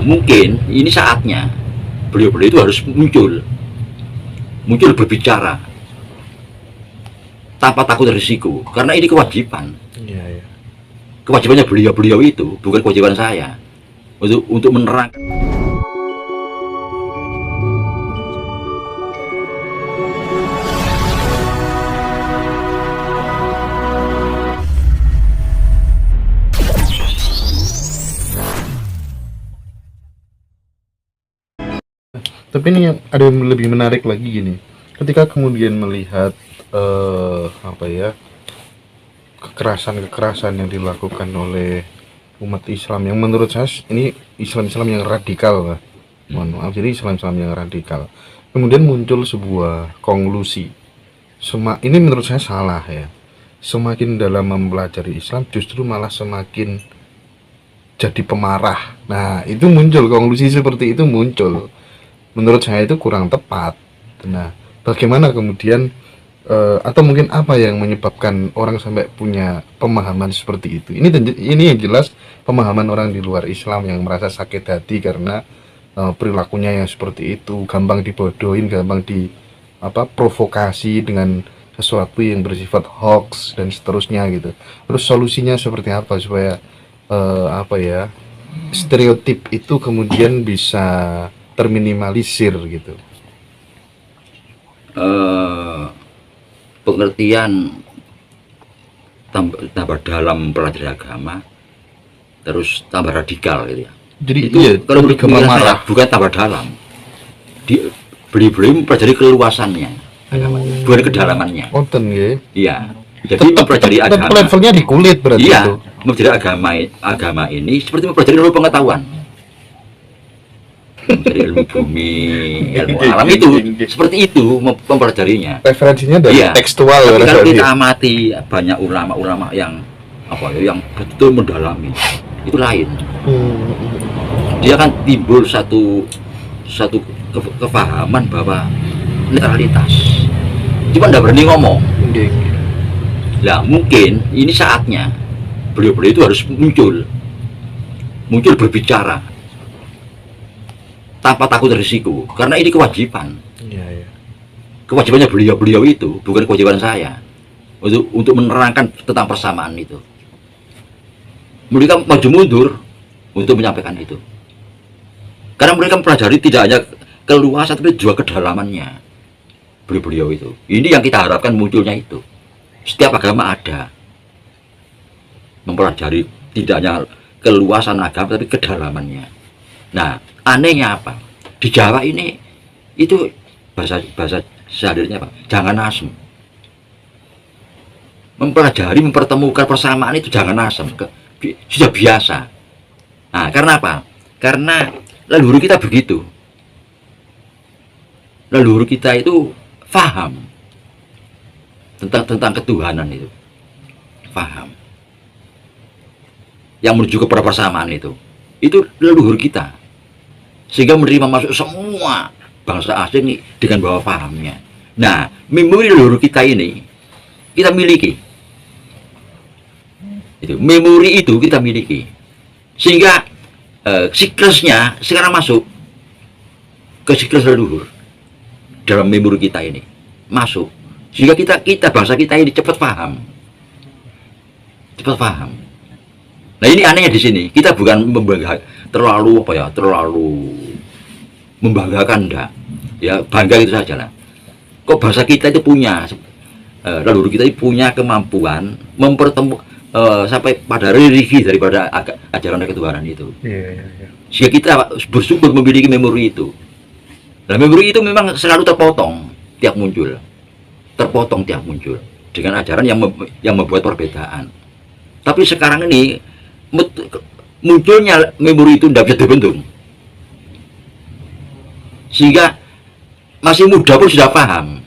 mungkin ini saatnya beliau-beliau itu harus muncul berbicara tanpa takut risiko, karena ini kewajiban. Iya. Kewajibannya beliau-beliau itu, bukan kewajiban saya untuk menerangkan. Tapi ini yang ada yang lebih menarik lagi gini. Ketika kemudian melihat kekerasan yang dilakukan oleh umat Islam yang menurut saya ini Islam yang radikal lah. Mohon maaf, jadi Islam yang radikal. Kemudian muncul sebuah konklusi. Ini menurut saya salah ya. Semakin dalam mempelajari Islam justru malah semakin jadi pemarah. Nah, itu muncul konklusi seperti itu muncul. Menurut saya itu kurang tepat. Nah, bagaimana kemudian atau mungkin apa yang menyebabkan orang sampai punya pemahaman seperti itu? Ini yang jelas pemahaman orang di luar Islam yang merasa sakit hati karena perilakunya yang seperti itu, gampang dibodohin, gampang provokasi dengan sesuatu yang bersifat hoax dan seterusnya gitu. Terus solusinya seperti apa supaya stereotip itu kemudian bisa terminimalisir gitu? Pengertian tambah dalam pelajari agama, terus tambah radikal gitu ya. Jadi itu kalau menurut saya bukan tambah dalam, beliau mempelajari keluasannya, bukan kedalamannya. Konten ya. Iya. Jadi mempelajari agama. Levelnya di kulit berarti. Iya. Itu. Mempelajari agama ini seperti mempelajari ilmu pengetahuan. Mempelajari ilmu bumi, ilmu alam itu seperti itu mempelajarinya. Referensinya dari tekstual. Tapi kalau kita amati banyak ulama-ulama yang yang betul mendalami, itu lain. Dia kan timbul satu kefahaman bahwa netralitas. Cuma tidak berani ngomong. Nah, mungkin ini saatnya beliau-beliau itu harus muncul berbicara tanpa takut risiko, karena ini kewajiban. Iya. Kewajibannya beliau-beliau itu, bukan kewajiban saya untuk menerangkan tentang persamaan itu. Mereka maju mundur untuk menyampaikan itu, karena mereka mempelajari tidak hanya keluasan tapi juga kedalamannya. Beliau itu, ini yang kita harapkan munculnya itu. Setiap agama ada mempelajari tidak hanya keluasan agama tapi kedalamannya. Nah, anehnya apa? Di Jawa ini itu bahasa sehari-harinya apa? Jangan asem. Mempelajari, mempertemukan persamaan itu jangan asem. Sudah biasa. Nah, karena apa? Karena leluhur kita begitu. Leluhur kita itu paham tentang ketuhanan itu. Paham. Yang menuju kepada persamaan itu leluhur kita. Sehingga menerima masuk semua bangsa asing ini dengan bawa pahamnya. Nah, memori leluhur kita ini kita miliki. Memori itu kita miliki. Sehingga siklusnya sekarang masuk ke siklus leluhur dalam memori kita ini. Masuk. Sehingga kita bangsa kita ini cepat paham. Cepat paham. Nah, ini anehnya di sini. Kita bukan terlalu membanggakan, enggak ya, bangga itu saja lah. Kok bangsa kita itu punya leluhur kita itu punya kemampuan sampai pada religi daripada ajaran ketuhanan itu. Sehingga kita bersyukur memiliki memori itu. Nah, memori itu memang selalu terpotong tiap muncul dengan ajaran yang membuat perbedaan. Tapi sekarang ini munculnya memori itu tidak bisa dibendung, sehingga masih muda pun sudah paham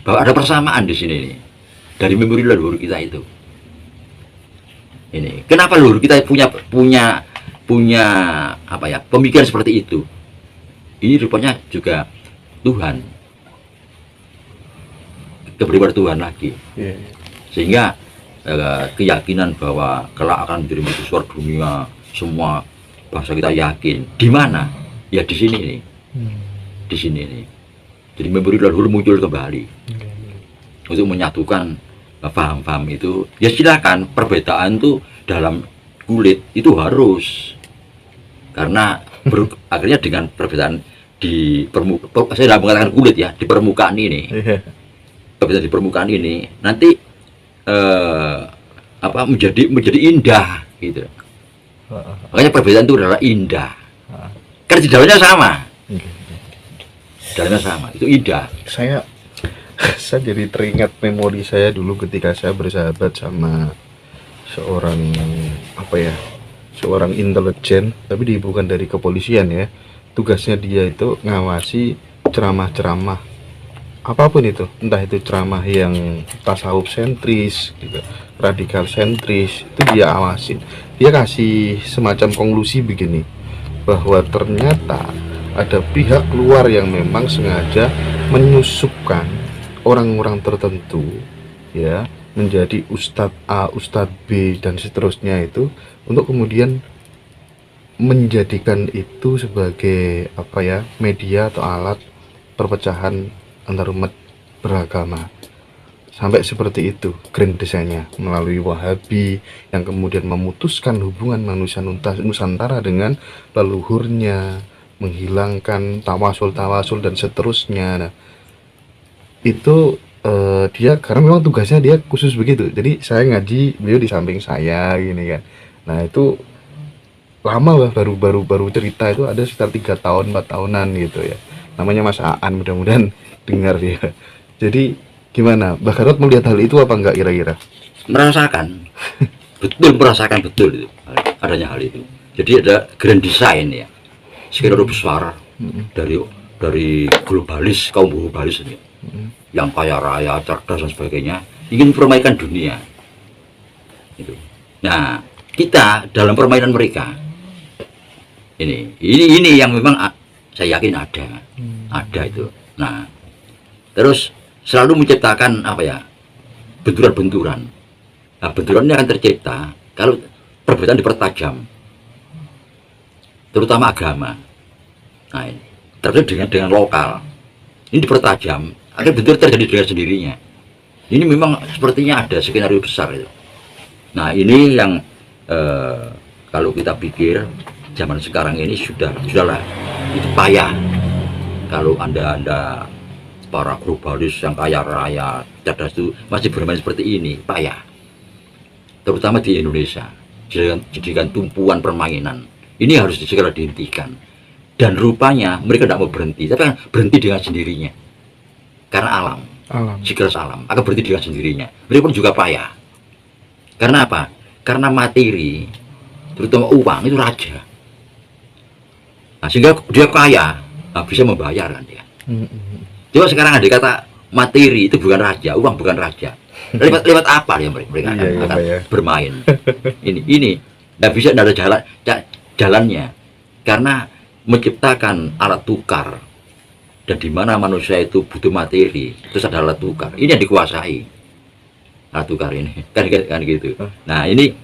bahwa ada persamaan di sini nih, dari memori leluhur kita itu. Ini kenapa leluhur kita punya pemikiran seperti itu. Ini rupanya juga Tuhan, keberadaan Tuhan lagi. Sehingga keyakinan bahwa kelak akan menjadi mercusuar dunia semua bangsa kita yakin. Di mana? Ya di sini nih, di sini nih. Jadi memori leluhur muncul kembali untuk menyatukan paham-paham itu. Ya silakan, perbedaan tuh dalam kulit itu harus, karena akhirnya dengan perbedaan di permukaan, saya tidak mengatakan kulit ya, di permukaan ini, perbedaan di permukaan ini nanti menjadi indah gitu. Makanya perbedaan itu adalah indah, karena di dalamnya sama, dalamnya sama, itu indah. Saya jadi teringat memori saya dulu ketika saya bersahabat sama seorang intelijen, tapi dia bukan dari kepolisian ya. Tugasnya dia itu ngawasi ceramah-ceramah apapun itu, entah itu ceramah yang tasawuf sentris gitu, radikal sentris, itu dia awasin. Dia kasih semacam konklusi begini, bahwa ternyata ada pihak luar yang memang sengaja menyusupkan orang-orang tertentu ya menjadi Ustadz A, Ustadz B dan seterusnya, itu untuk kemudian menjadikan itu sebagai media atau alat perpecahan antar umat beragama. Sampai seperti itu grand desainnya, melalui Wahabi yang kemudian memutuskan hubungan manusia Nusantara dengan leluhurnya, menghilangkan tawasul dan seterusnya. Nah, itu dia karena memang tugasnya dia khusus begitu. Jadi saya ngaji, beliau di samping saya gini kan. Nah, itu lama lah, baru cerita itu ada sekitar 3 tahun 4 tahunan gitu ya. Namanya Mas Aan, mudah-mudahan dengar ya. Jadi gimana, Mbak Gatot melihat hal itu apa enggak kira-kira? Merasakan betul itu adanya hal itu. Jadi ada grand design ya, skenario besar dari globalis, kaum globalis ini, yang kaya raya, cerdas dan sebagainya, ingin permainan dunia itu. Nah, kita dalam permainan mereka ini yang memang saya yakin ada itu. Nah, terus selalu menciptakan benturan-benturan. Nah, benturan ini akan tercipta kalau perbedaan dipertajam, terutama agama. Nah, ini terus dengan lokal ini dipertajam, akan benturan terjadi dengan sendirinya. Ini memang sepertinya ada skenario besar itu. Nah, ini yang kalau kita pikir zaman sekarang ini sudahlah itu payah. Kalau anda para globalis yang kaya raya, cerdas itu masih bermain seperti ini, payah. Terutama di Indonesia, jadikan tumpuan permainan. Ini harus segera dihentikan. Dan rupanya mereka tidak mau berhenti, tapi kan berhenti dengan sendirinya. Karena alam. Siklus alam akan berhenti dengan sendirinya. Mereka pun juga payah. Karena apa? Karena materi, terutama uang, itu raja. Nah, sehingga dia kaya, bisa membayar kan dia. Coba sekarang ada kata materi itu bukan raja, uang bukan raja. Lewat apa ya mereka akan bermain? Ini nggak bisa, nggak ada jalannya, karena menciptakan alat tukar, dan di mana manusia itu butuh materi, terus ada alat tukar. Ini yang dikuasai alat tukar ini, kan gitu. Nah, ini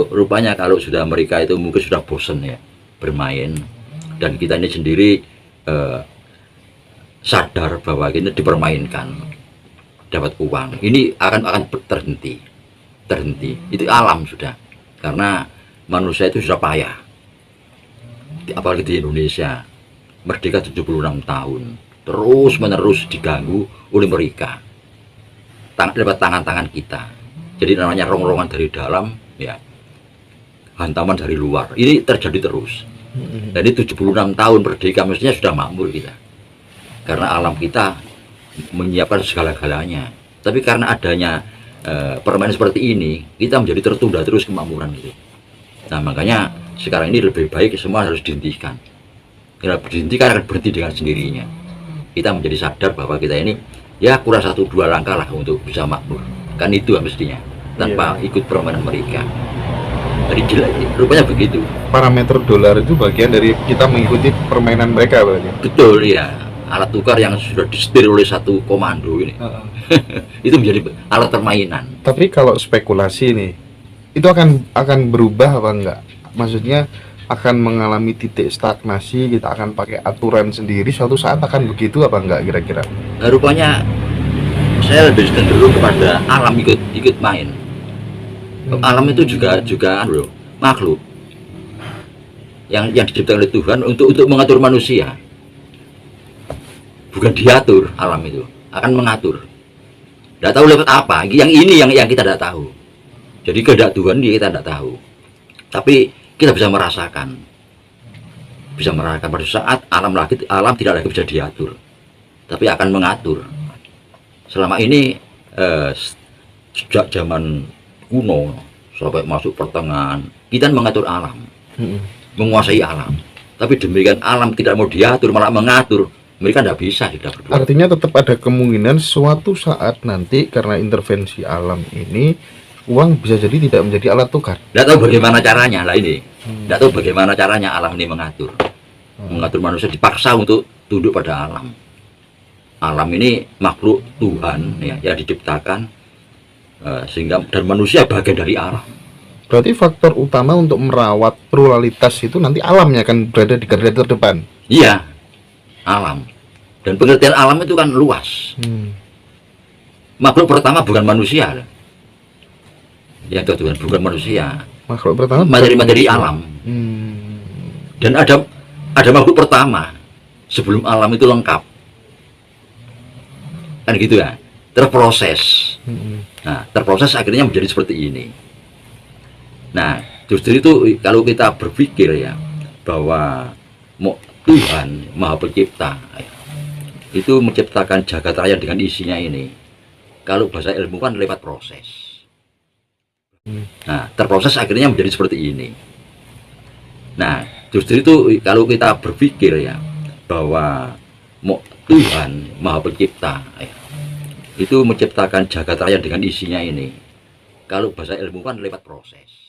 rupanya kalau sudah mereka itu mungkin sudah bosan ya bermain, dan kita ini sendiri sadar bahwa ini dipermainkan, dapat uang, ini akan terhenti. Itu alam sudah, karena manusia itu sudah payah, apalagi di Indonesia merdeka 76 tahun terus menerus diganggu oleh mereka lewat tangan-tangan kita. Jadi namanya rong-rongan dari dalam ya, hantaman dari luar, ini terjadi terus. Dan ini 76 tahun merdeka mestinya sudah makmur kita, karena alam kita menyiapkan segala-galanya. Tapi karena adanya permainan seperti ini, kita menjadi tertunda terus kemakmuran itu. Nah, makanya sekarang ini lebih baik semua harus dihentikan. Karena dihentikan akan berhenti dengan sendirinya. Kita menjadi sadar bahwa kita ini ya kurang 1-2 langkah lah untuk bisa makmur. Kan itu mestinya, tanpa ikut permainan mereka. Jadi rupanya begitu. Parameter dolar itu bagian dari kita mengikuti permainan mereka berarti. Betul ya. Alat tukar yang sudah disetir oleh satu komando ini. Itu menjadi alat permainan. Tapi kalau spekulasi nih, itu akan berubah apa enggak? Maksudnya akan mengalami titik stagnasi, kita akan pakai aturan sendiri, suatu saat akan begitu apa enggak kira-kira? Rupanya saya lebih cenderung kepada alam ikut main. Alam itu juga bro, makhluk yang diciptakan oleh Tuhan untuk mengatur manusia. Bukan diatur, alam itu akan mengatur. Tidak tahu lewat apa. Yang ini yang kita tidak tahu. Jadi kehendak Tuhan kita tidak tahu. Tapi kita bisa merasakan pada saat alam tidak lagi bisa diatur, tapi akan mengatur. Selama ini sejak zaman kuno sampai masuk pertengahan, kita mengatur alam, menguasai alam. Tapi demikian alam tidak mau diatur, malah mengatur. Mereka tidak bisa tidak berdua. Artinya tetap ada kemungkinan suatu saat nanti karena intervensi alam ini, uang bisa jadi tidak menjadi alat tukar. Tidak tahu bagaimana caranya lah ini. Tidak tahu bagaimana caranya alam ini mengatur manusia, dipaksa untuk tunduk pada alam. Alam ini makhluk Tuhan ya, yang diciptakan sehingga dan manusia bagian dari alam. Berarti faktor utama untuk merawat pluralitas itu nanti alamnya akan berada di garda terdepan. Iya, alam. Dan pengertian alam itu kan luas. Makhluk pertama bukan manusia. Ya Tuhan, bukan manusia. Makhluk pertama Materi-materi alam. Dan ada makhluk pertama sebelum alam itu lengkap. Kan gitu ya. Terproses. Nah, terproses akhirnya menjadi seperti ini. Nah, justru itu kalau kita berpikir ya bahwa Tuhan Maha Pencipta itu menciptakan jagat raya dengan isinya ini. Kalau bahasa ilmuwan lewat proses. Nah, terproses akhirnya menjadi seperti ini. Nah, justru itu kalau kita berpikir ya bahwa Tuhan Maha Pencipta itu menciptakan jagat raya dengan isinya ini. Kalau bahasa ilmuwan lewat proses.